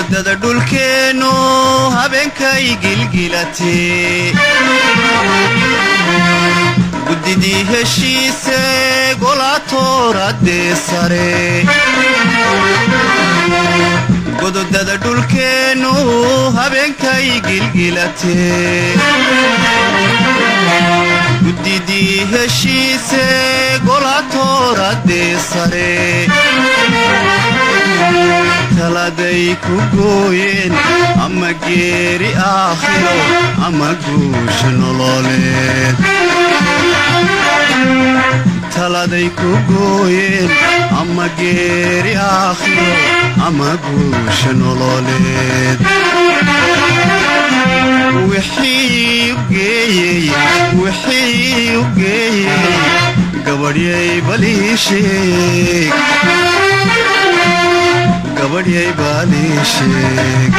godadada dhulkeenu habeenkay gilgilatee guddidii heshiise golaatooradee sare godadada dhulkeenu habeenkay gilgilatee guddidii heshiise golaatooradee sare taladay ku gooyeen ama geeri aakhiro ama guusha nololeed taladay ku gooyeen ama geeri aakhiro ama guusha nololeed wixii u geeyey gabadhyay baliisheeg gabadhyay baaliisheeg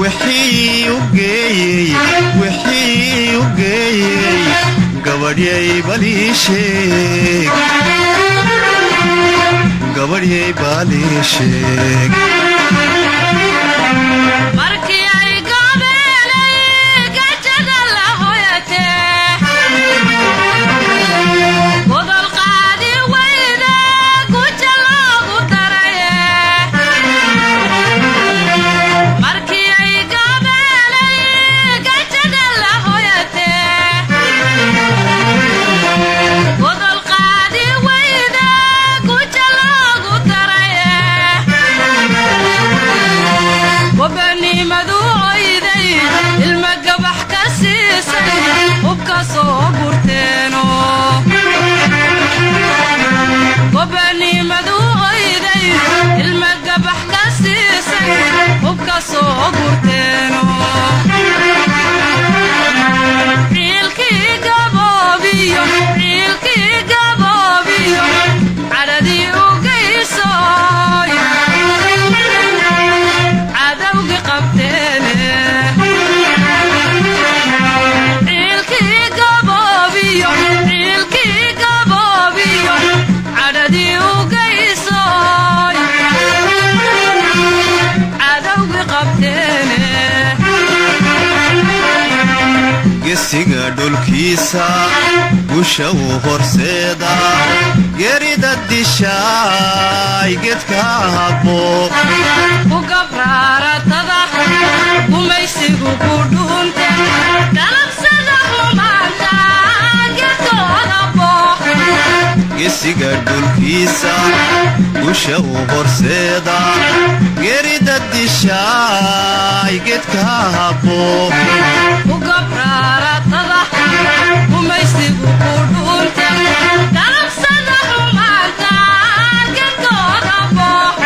wixii u geeyey gabadhyay baliisheeg gabadhyay baaliisheeg markii ay goobeelay gajada la hoyatee godol qaadi wayda guja loogu daraye markii ay goobeelay gajada la hoyatee godol qaadi wayda guja loogu daraye وبنيمدو عيدي المجبح كسيسي وبكسو بورتينو وبنيمدو عيدي المجبح كسيسي وبكسو بورتينو عيلكي قبابيو عيلكي قبابيو عردي وقيساي عدوقي قبتيني عيلكي قبابيو عيلكي قبابيو عددي وقيساي عدوقي قبتيني gesiga dhulkiisa gusha u horseeda geerida dishaay geedka habbo ugabraaratada gumaysigu ku dhuunte galabsada xumaanta geedkooda booq gesiga dhulkiisa gusha u horseeda geerida dishaay geedka habbo ugabraaratada gumaysigu ku dhuunte galabsada xumaanta geedkooda booq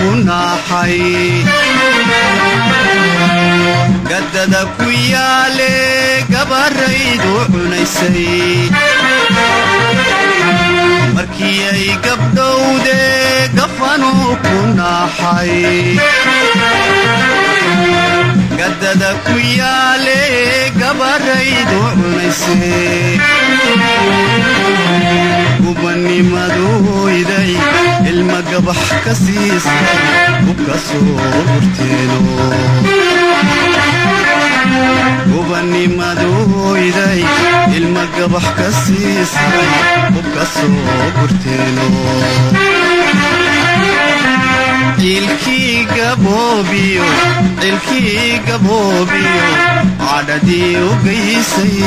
ku naaxay gaddada ku yaale gabaraydu cunaysay markii ay gabdhowde gafanuu ku naaxay gaddada ku yaale gabaraydu cunaysay gubanimadoyday ilma gabax ka siisay hubka soo gurteeno gubanimadoyday ilma gabax ka siisay hubka soo gurteeno cilkii gaboobiyo cadhadii u geysay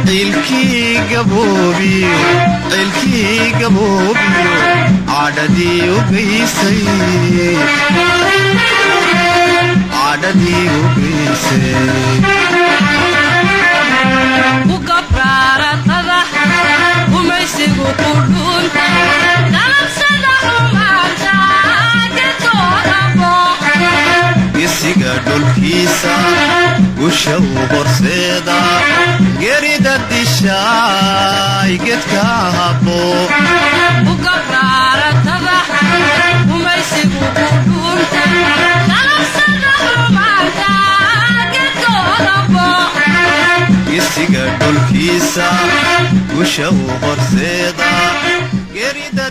cilkii gaboobiyo cadhadii u geysay ku gabraaratada gumaysigu ku dhuunta dalabsada xumaanta geedkoodabo gesiga dhulkiisa gusha u horseeda gerida dishaay geedka habo ku gabraaratada gumaysigu ku dhuunta dalabsada xumaanta geedkoodabo gesiga dhulkiisa gusha u horseeda gerida